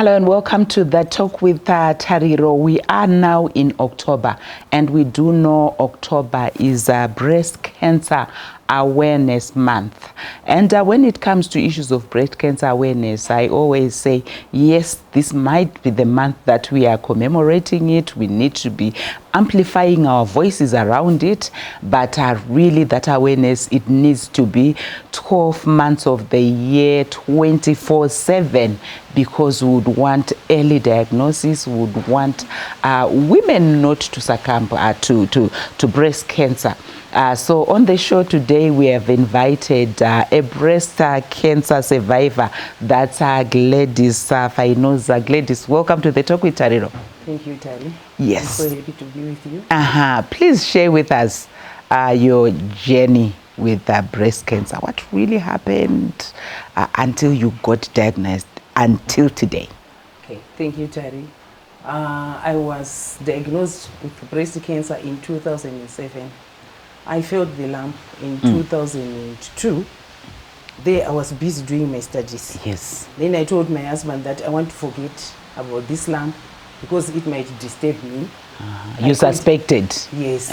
Hello and welcome to the Talk with Tariro. We are now in October, and we do know October is Breast Cancer Awareness Month. And when it comes to issues of breast cancer awareness, I always say, yes, this might be the month that we are commemorating it. We need to be amplifying our voices around it, but really that awareness, it needs to be 12 months of the year, 24/7, because we would want early diagnosis, we would want women not to succumb to breast cancer. So on the show today, we have invited a breast cancer survivor. That's Gladys Story. Gladys, welcome to the Talk with Tariro. Thank you, Tali. Yes. I'm so happy to be with you. Please share with us your journey with breast cancer. What really happened until you got diagnosed until today? Okay, thank you, Tali. I was diagnosed with breast cancer in 2007. I felt the lump in 2002. There I was busy doing my studies. Yes. Then I told my husband that I want to forget about this lump because it might disturb me. You suspected? Yes.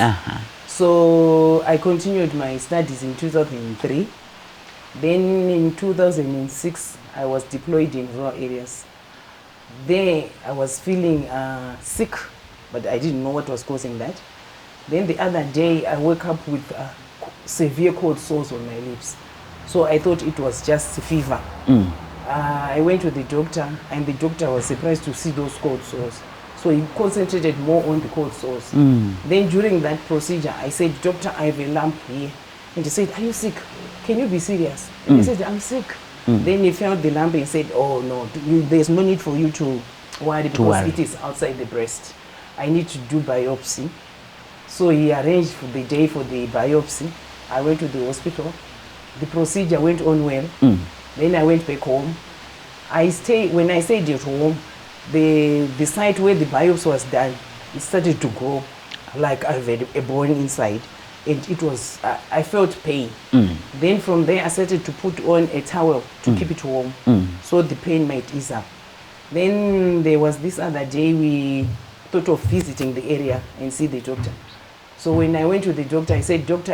So I continued my studies in 2003. Then in 2006, I was deployed in rural areas. There I was feeling sick, but I didn't know what was causing that. Then the other day, I woke up with severe cold sores on my lips. So I thought it was just fever. I went to the doctor, and the doctor was surprised to see those cold sores. So he concentrated more on the cold sores. Then during that procedure, I said, "Doctor, I have a lump here." And he said, "Are you sick? Can you be serious?" And he said, "I'm sick." Then he felt the lump and said, "Oh no, there's no need for you to worry because it is outside the breast. I need to do biopsy." So he arranged for the day for the biopsy. I went to the hospital. The procedure went on well. Then I went back home. When I stayed at home, the site where the biopsy was done, it started to grow like I had a bone inside. And it was, I felt pain. Then from there, I started to put on a towel to keep it warm so the pain might ease up. Then there was this other day, we thought of visiting the area and see the doctor. So when I went to the doctor, I said, "Doctor,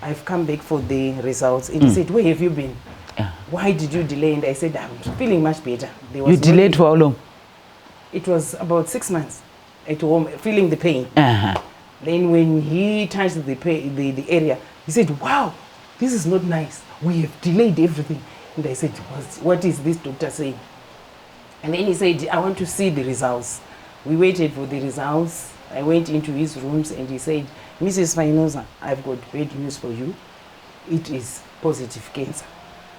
I've come back for the results." And he said, "Where have you been? Why did you delay?" And I said, "I'm feeling much better." You delayed for how long? It was about 6 months at home, feeling the pain. Then when he touched the area, he said, "Wow, this is not nice. We have delayed everything." And I said, "What is this doctor saying?" And then he said, "I want to see the results." We waited for the results. I went into his rooms and he said, "Mrs. Fainoza, I've got bad news for you. It is positive cancer."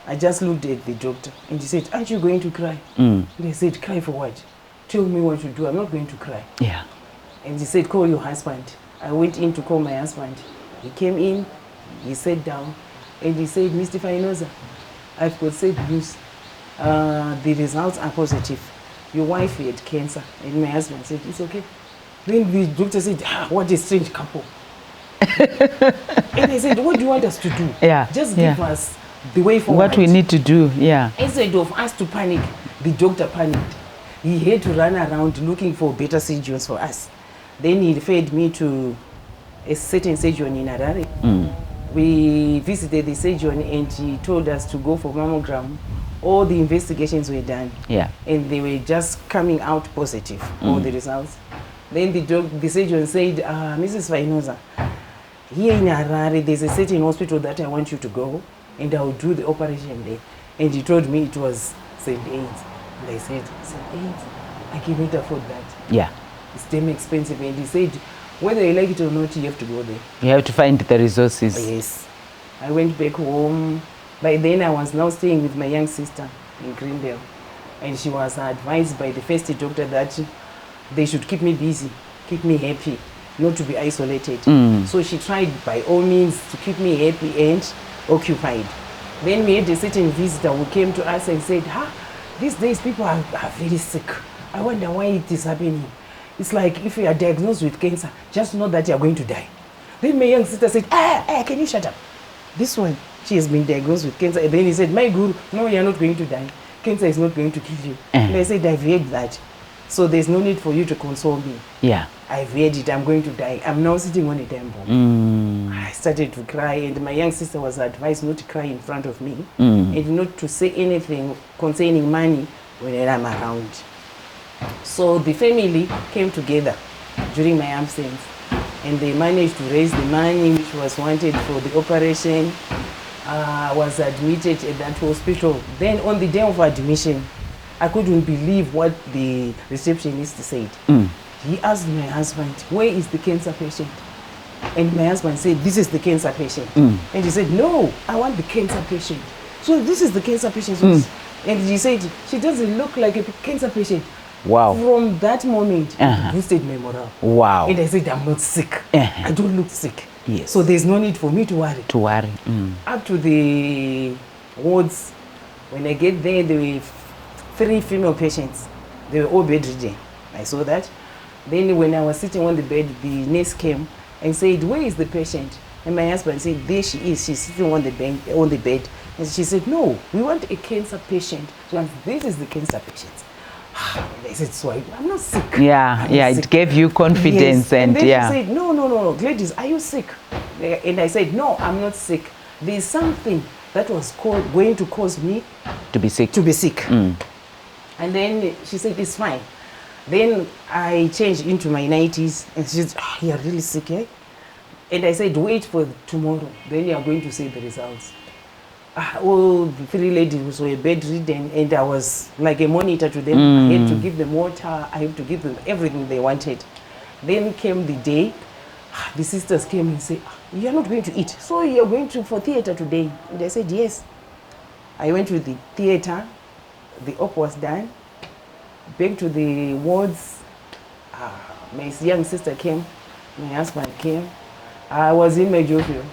I just looked at the doctor and he said, "Aren't you going to cry?" And I said, "Cry for what? Tell me what to do. I'm not going to cry." Yeah. And he said, "Call your husband." I went in to call my husband. He came in, he sat down, and he said, "Mr. Fainoza, I've got sad news. The results are positive. Your wife had cancer." And my husband said, "It's okay." Then the doctor said, "What a strange couple." And I said, "What do you want us to do?" Yeah. Just give us the way forward. What we need to do, yeah. Instead of us to panic, the doctor panicked. He had to run around looking for better surgeons for us. Then he referred me to a certain surgeon in Harare. We visited the surgeon and he told us to go for mammogram. All the investigations were done. Yeah. And they were just coming out positive, all the results. Then the surgeon said, "Mrs. Fainoza, here in Harare, there's a certain hospital that I want you to go, and I'll do the operation there." And he told me it was St. Aids. And I said, "St. Aids? I cannot afford that. Yeah. It's damn expensive." And he said, "Whether you like it or not, you have to go there. You have to find the resources." Yes. I went back home. By then, I was now staying with my young sister in Greendale. And she was advised by the first doctor that they should keep me busy, keep me happy, not to be isolated. So she tried by all means to keep me happy and occupied. Then we had a certain visitor who came to us and said, "These days people are very sick. I wonder why it is happening. It's like if you are diagnosed with cancer, just know that you are going to die." Then my young sister said, "Can you shut up? This one, she has been diagnosed with cancer." And then he said, "My guru, no, you are not going to die. cancer is not going to kill you. And I said, I've heard that. So there's no need for you to console me. Yeah. I've heard it, I'm going to die. I'm now sitting on a damn bomb. I started to cry, and my young sister was advised not to cry in front of me and not to say anything concerning money when I'm around. So the family came together during my absence, and they managed to raise the money which was wanted for the operation. I was admitted at that hospital. Then on the day of admission, I couldn't believe what the receptionist said. He asked my husband, where is the cancer patient? And my husband said, this is the cancer patient. And he said, no, I want the cancer patient. So this is the cancer patient. And he said, she doesn't look like a cancer patient. Wow. From that moment, it boosted my morale. Wow. And I said, I'm not sick. I don't look sick. Yes. So there's no need for me to worry. To worry. Up to the wards, when I get there, there were 3 female patients. They were all bedridden. I saw that. Then when I was sitting on the bed, the nurse came and said, where is the patient? And my husband said, there she is. She's sitting on the bed. And she said, no, we want a cancer patient. So this is the cancer patient. I said, so I'm not sick. Yeah, I'm sick. It gave you confidence. Yes. And then yeah. she said, no, Gladys, are you sick? And I said, no, I'm not sick. There's something that was going to cause me to be sick. And then she said, it's fine. Then I changed into my 90s, and she said, you're really sick, eh? And I said, wait for tomorrow, then you're going to see the results. All the 3 ladies were bedridden, and I was like a monitor to them. I had to give them water, I had to give them everything they wanted. Then came the day, the sisters came and said, you're not going to eat, so you're going for theater today. And I said, yes. I went to the theater, the op was done. Back to the wards, my young sister came, my husband came. I was in my jovial,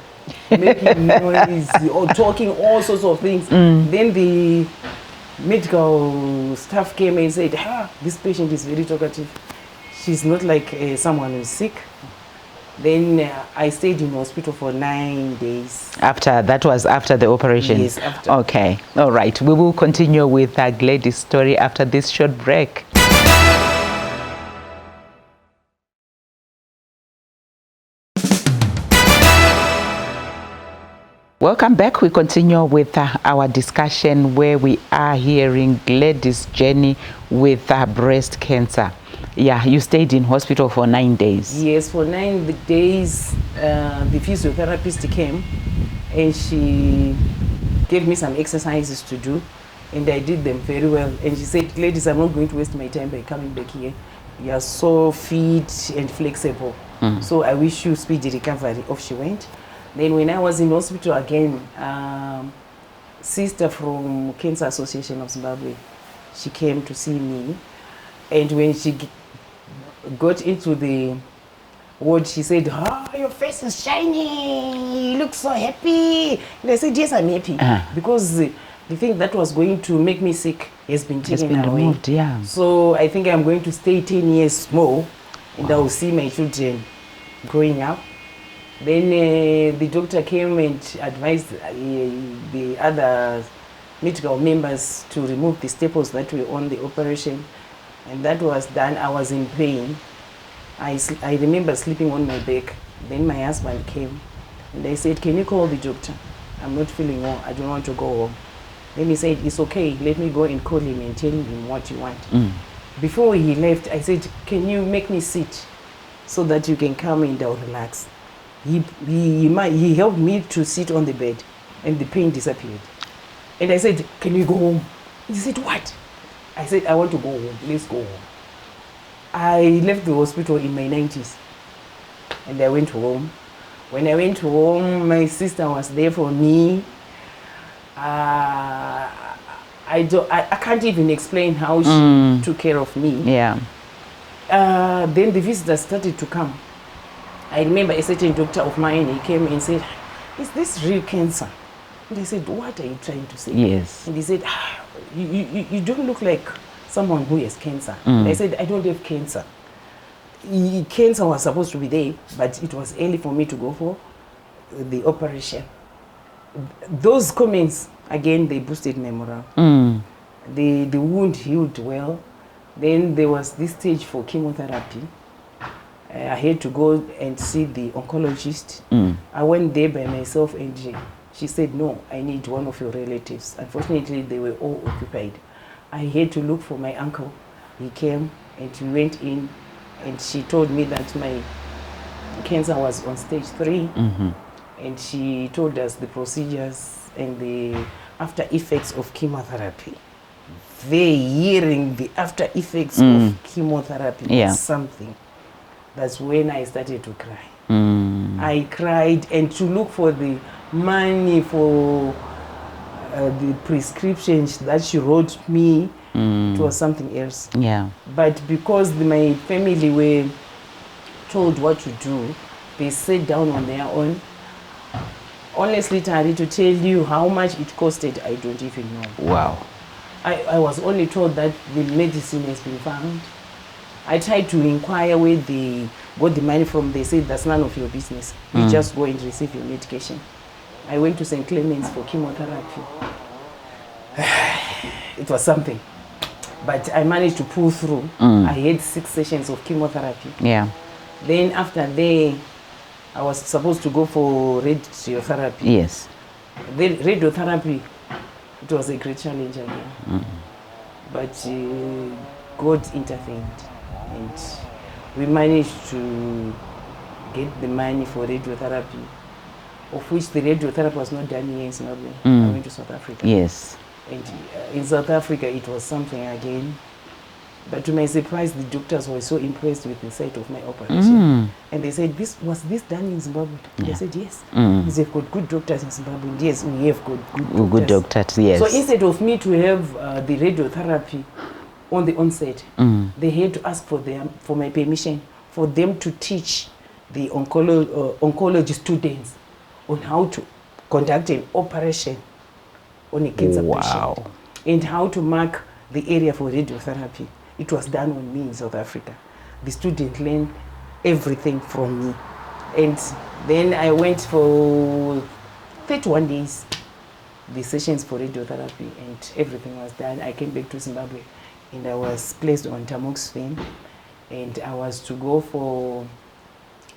making noise, or talking all sorts of things. Then the medical staff came and said, this patient is very talkative. She's not like someone who's sick. Then I stayed in hospital for 9 days. That was after the operation? Yes, after. Okay, all right. We will continue with Gladys' story after this short break. Welcome back. We continue with our discussion where we are hearing Gladys' journey with breast cancer. Yeah, you stayed in hospital for 9 days. Yes, for 9 days, the physiotherapist came and she gave me some exercises to do, and I did them very well. And she said, ladies, I'm not going to waste my time by coming back here. You are so fit and flexible. So I wish you speedy recovery. Off she went. Then when I was in hospital again, sister from Cancer Association of Zimbabwe, she came to see me. And when she got into the ward, she said, your face is shiny, you look so happy. And I said, yes, I'm happy. Because the thing that was going to make me sick has been taken away. Removed, yeah. So I think I'm going to stay 10 years more, and I will see my children growing up. Then the doctor came and advised the other medical members to remove the staples that were on the operation. And that was done. I was in pain. I remember sleeping on my back. Then my husband came and I said, can you call the doctor? I'm not feeling well. I don't want to go home. Then he said, it's okay. Let me go and call him and tell him what you want. Before he left, I said, can you make me sit so that you can come and I'll relax? He helped me to sit on the bed and the pain disappeared. And I said, can you go home? He said, what? I said, I want to go home. Let's go home. I left the hospital in my 90s and I went home. When I went home, my sister was there for me. I can't even explain how she took care of me. Yeah. Then the visitors started to come. I remember a certain doctor of mine, he came and said, is this real cancer? And I said, what are you trying to say? Yes. And he said, you don't look like someone who has cancer. And I said, I don't have cancer. Cancer was supposed to be there, but it was early for me to go for the operation. Those comments, again, they boosted my morale. The wound healed well. Then there was this stage for chemotherapy. I had to go and see the oncologist. I went there by myself, and she said, no, I need one of your relatives. Unfortunately, they were all occupied. I had to look for my uncle. He came and we went in, and she told me that my cancer was on stage 3. And she told us the procedures and the after effects of chemotherapy. They hearing the after effects of chemotherapy was something. That's when I started to cry. I cried, and to look for the money for the prescriptions that she wrote me, it was something else. Yeah. But because my family were told what to do, they sat down on their own. Honestly, Tari, to tell you how much it costed, I don't even know. Wow. I was only told that the medicine has been found. I tried to inquire where they got the money from. They said that's none of your business. You just go and receive your medication. I went to St. Clement's for chemotherapy. It was something. But I managed to pull through. I had 6 sessions of chemotherapy. Yeah. Then after that, I was supposed to go for radiotherapy. Yes. The radiotherapy, it was a great challenge again. But God intervened, and we managed to get the money for radiotherapy, of which the radiotherapy was not done here in Zimbabwe. I went to South Africa. Yes. And in South Africa, it was something again. But to my surprise, the doctors were so impressed with the sight of my operation. And they said, was this done in Zimbabwe? Yeah. They said, yes. They've got good doctors in Zimbabwe. Yes, we have got good doctors. Good doctors, yes. So instead of me to have the radiotherapy on the onset, they had to ask for my permission for them to teach the oncology students on how to conduct an operation on a cancer patient and how to mark the area for radiotherapy. It was done on me in South Africa. The student learned everything from me. And then I went for 31 days, the sessions for radiotherapy, and everything was done. I came back to Zimbabwe, and I was placed on tamoxifen, and I was to go for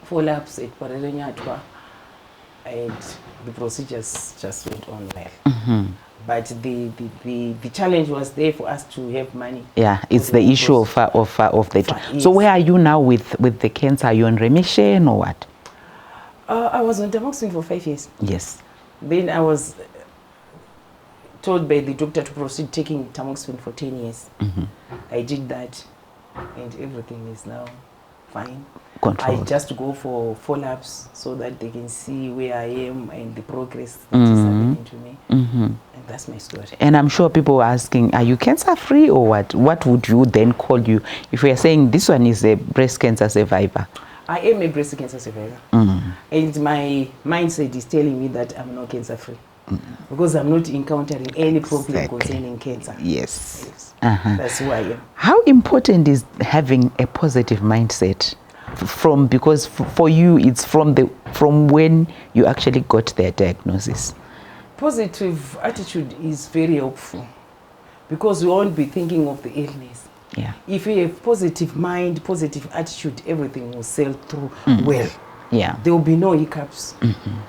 follow-ups at Tariro, and the procedures just went on well. But the challenge was there for us to have money. Yeah, it's the issue of the. Yes. So where are you now with the cancer? Are you on remission or what? I was on tamoxifen for 5 years. Yes. Then I was told by the doctor to proceed taking tamoxifen for 10 years. I did that, and everything is now fine. Controlled. I just go for follow-ups so that they can see where I am and the progress that is happening to me. And that's my story. And I'm sure people are asking, are you cancer-free or what? What would you then call you if we are saying this one is a breast cancer survivor? I am a breast cancer survivor. And my mindset is telling me that I'm not cancer-free. Because I'm not encountering any problem concerning cancer. Yes. That's who I am. How important is having a positive mindset? Because for you it's from when you actually got their diagnosis. Positive attitude is very helpful because you won't be thinking of the illness. Yeah. If you have positive mind, positive attitude, everything will sail through well. Yeah. There will be no hiccups.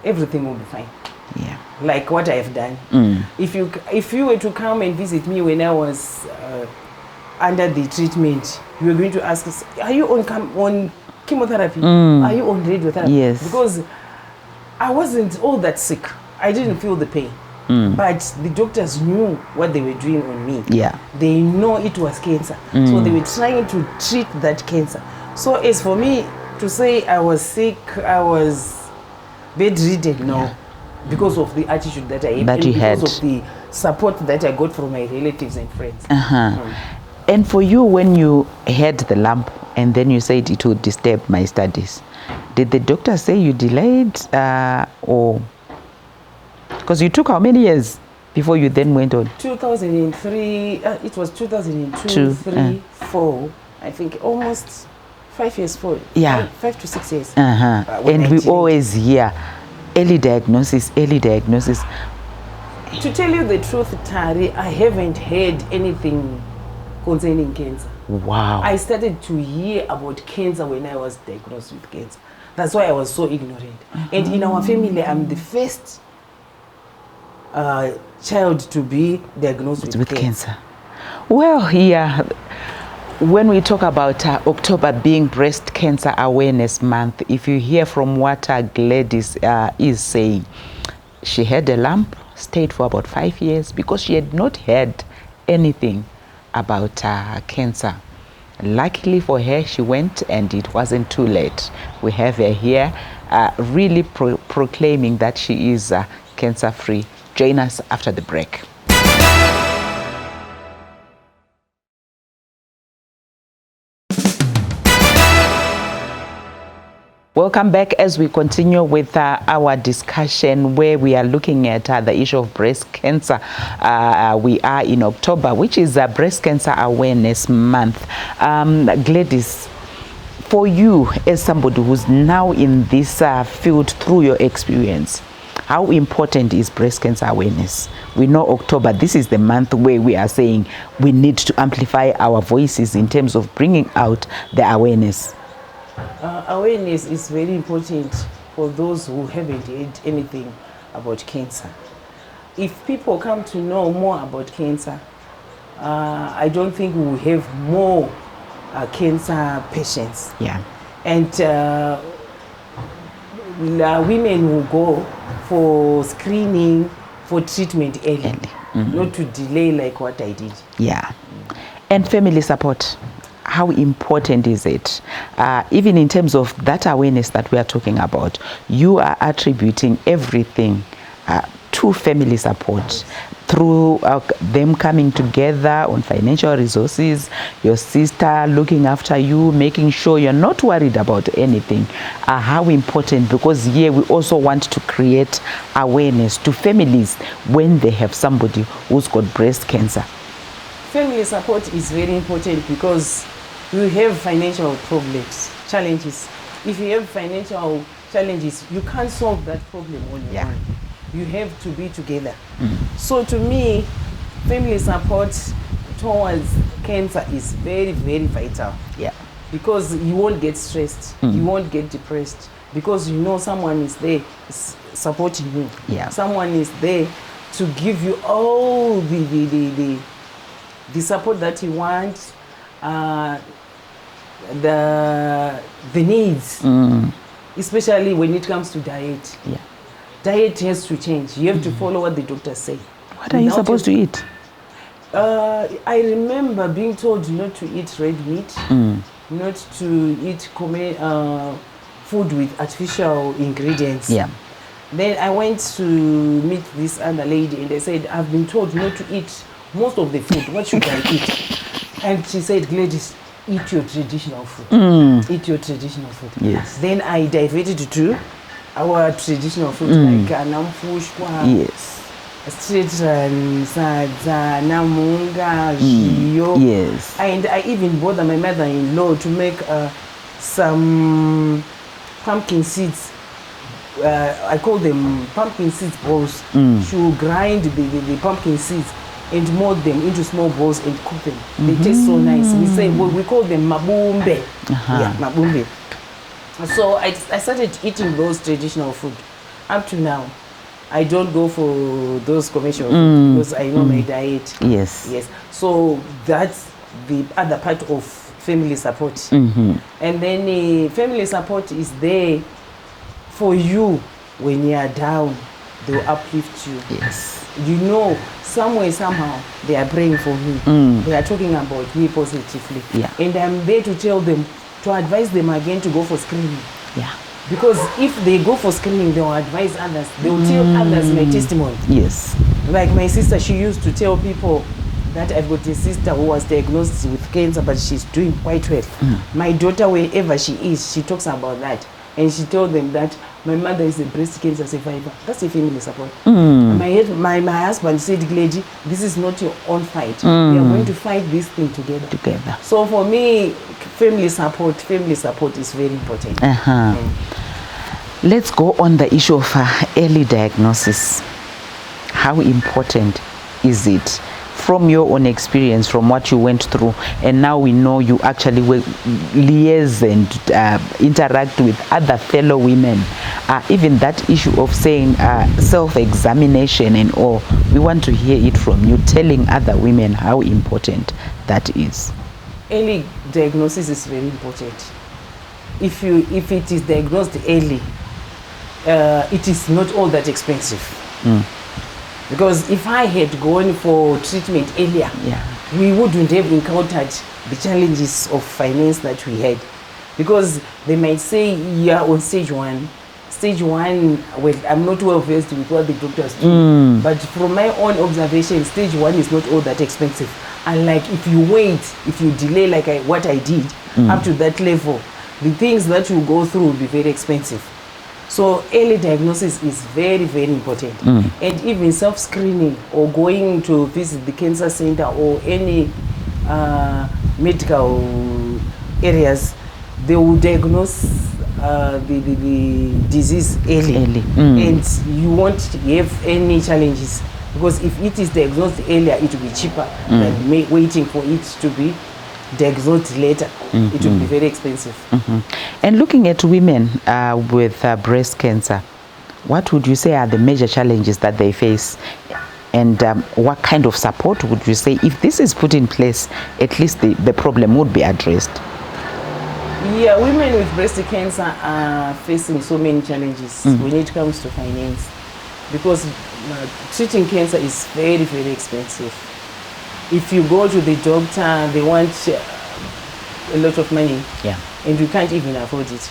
Everything will be fine. Yeah. Like what I have done. If you were to come and visit me when I was under the treatment, you were going to ask us, are you on chemotherapy? Are you on radiotherapy? Yes. Because I wasn't all that sick. I didn't feel the pain. But the doctors knew what they were doing on me. Yeah. They know it was cancer. So they were trying to treat that cancer. So as for me to say I was sick, I was bedridden, no. Yeah. Because of the attitude that I had, and because of the support that I got from my relatives and friends. And for you, when you had the lump and then you said it would disturb my studies, did the doctor say you delayed or? Because you took how many years before you then went on? 2003, it was 2002, 3, 4, I think almost 5 years, 5 to 6 years. And we always hear early diagnosis. To tell you the truth, Tari, I haven't heard anything concerning cancer. Wow. I started to hear about cancer when I was diagnosed with cancer. That's why I was so ignorant. And in our family, I'm the first child to be diagnosed with cancer. Well, yeah, when we talk about October being Breast Cancer Awareness Month, if you hear from what Gladys is saying, she had a lump, stayed for about 5 years because she had not heard anything about cancer. Luckily for her, she went and it wasn't too late. We have her here really proclaiming that she is cancer-free. Join us after the break. Welcome back as we continue with our discussion where we are looking at the issue of breast cancer. We are in October, which is Breast Cancer Awareness Month. Gladys, for you as somebody who's now in this field through your experience, how important is breast cancer awareness? We know October, this is the month where we are saying we need to amplify our voices in terms of bringing out the awareness. Awareness is very important for those who haven't heard anything about cancer. If people come to know more about cancer, I don't think we will have more cancer patients. Yeah. And women will go for screening, for treatment early. Not to delay like what I did. Yeah. And family support. How important is it? Even in terms of that awareness that we are talking about, you are attributing everything to family support through them coming together on financial resources, your sister looking after you, making sure you're not worried about anything. How important, because here we also want to create awareness to families when they have somebody who's got breast cancer. Family support is very important because you have financial problems, challenges. If you have financial challenges, you can't solve that problem on your own. You have to be together. So to me, family support towards cancer is very, very vital. Yeah. Because you won't get stressed, you won't get depressed, because you know someone is there supporting you. Yeah. Someone is there to give you all the support that you want. The needs, especially when it comes to diet. Yeah. Diet has to change. You have to follow what the doctors say. What are you supposed to eat? I remember being told not to eat red meat, not to eat food with artificial ingredients. Yeah. Then I went to meet this other lady and they said, I've been told not to eat most of the food. What should I eat? And she said, Gladys, eat your traditional food. Eat your traditional food. Yes. Then I diverted to our traditional food like namfushwa, Yes. straight sadza, namunga, jiyo. Yes. And I even bothered my mother-in-law to make some pumpkin seeds. I call them pumpkin seeds balls. She will grind the pumpkin seeds and mold them into small balls and cook them. They taste so nice. We call them mabumbe. Yeah, mabumbe. So I started eating those traditional food. Up to now, I don't go for those commercial food because I know my diet. Yes. Yes. So that's the other part of family support. And then family support is there for you when you are down. They will uplift you. Yes. You know, somewhere, somehow, they are praying for me. They are talking about me positively. Yeah. And I'm there to tell them, to advise them again to go for screening. Yeah. Because if they go for screening, they will advise others. They will tell others my testimony. Yes. Like my sister, she used to tell people that I've got a sister who was diagnosed with cancer, but she's doing quite well. My daughter, wherever she is, she talks about that. And she told them that my mother is a breast cancer survivor. That's a family support. My husband said, Glady, this is not your own fight. We are going to fight this thing together. So for me, family support is very important. Let's go on the issue of early diagnosis. how important is it? From your own experience, from what you went through, and now we know you actually liaise and interact with other fellow women. Even that issue of saying self-examination and all, we want to hear it from you, telling other women how important that is. Early diagnosis is very important. If it is diagnosed early, it is not all that expensive. Because if I had gone for treatment earlier, we wouldn't have encountered the challenges of finance that we had. Because they might say, yeah, on stage one, well, I'm not well versed with what the doctors do, but from my own observation, stage one is not all that expensive. Unlike if you wait, if you delay like what I did, up to that level, the things that you go through will be very expensive. So early diagnosis is very, very important. And even self-screening or going to visit the cancer center or any medical areas, they will diagnose the disease early. And you won't have any challenges. Because if it is diagnosed earlier, it will be cheaper than waiting for it to be diagnosed later. It will be very expensive. And looking at women with breast cancer, what would you say are the major challenges that they face? And what kind of support would you say, if this is put in place, at least the problem would be addressed? Yeah, women with breast cancer are facing so many challenges when it comes to finance. Because treating cancer is very, very expensive. If you go to the doctor, they want a lot of money, and you can't even afford it.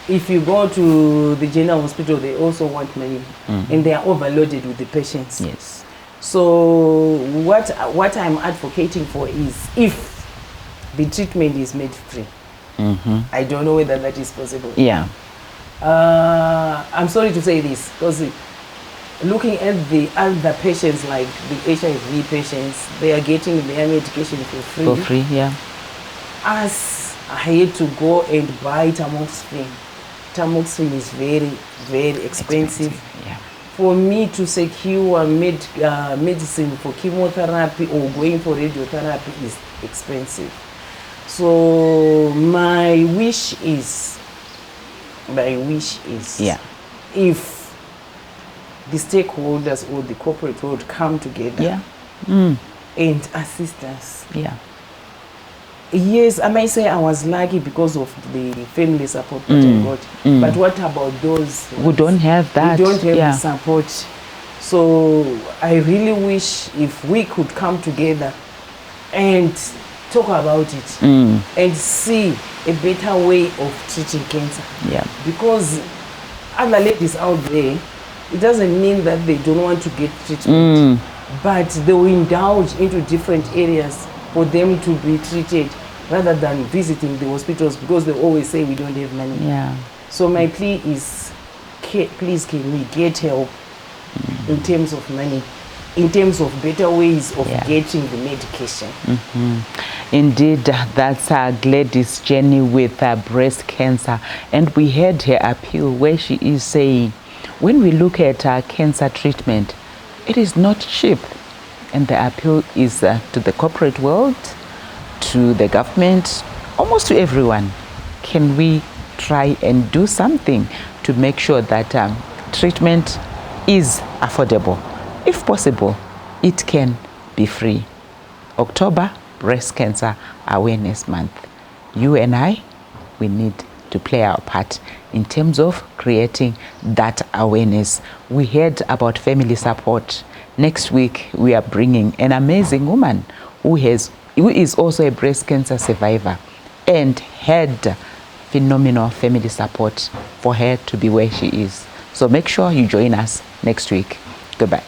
If you go to the general hospital, they also want money, and they are overloaded with the patients. Yes. So what I'm advocating for is, if the treatment is made free, I don't know whether that is possible. Yeah. I'm sorry to say this, because looking at the other patients, like the HIV patients, they are getting their medication for free. For free, yeah. As I had to go and buy tamoxifen. Tamoxifen is very, very expensive. Yeah. For me to secure medicine for chemotherapy or going for radiotherapy is expensive. So my wish is, if the stakeholders or the corporate world come together and assist us. Yeah. Yes, I might say I was lucky because of the family support that I got. But what about those who don't have that? Who don't have the support? So I really wish if we could come together and talk about it and see a better way of treating cancer. Yeah. Because other ladies out there, it doesn't mean that they don't want to get treatment, but they will indulge into different areas for them to be treated rather than visiting the hospitals, because they always say we don't have money. Yeah. So my plea is, please can we get help in terms of money, in terms of better ways of getting the medication. Indeed, that's Gladys' journey with breast cancer. And we heard her appeal where she is saying, when we look at cancer treatment, it is not cheap. And the appeal is to the corporate world, to the government, almost to everyone. Can we try and do something to make sure that treatment is affordable? If possible, it can be free. October, Breast Cancer Awareness Month. You and I, we need to play our part in terms of creating that awareness. We heard about family support. Next week, we are bringing an amazing woman who is also a breast cancer survivor and had phenomenal family support for her to be where she is. So make sure you join us next week. Goodbye.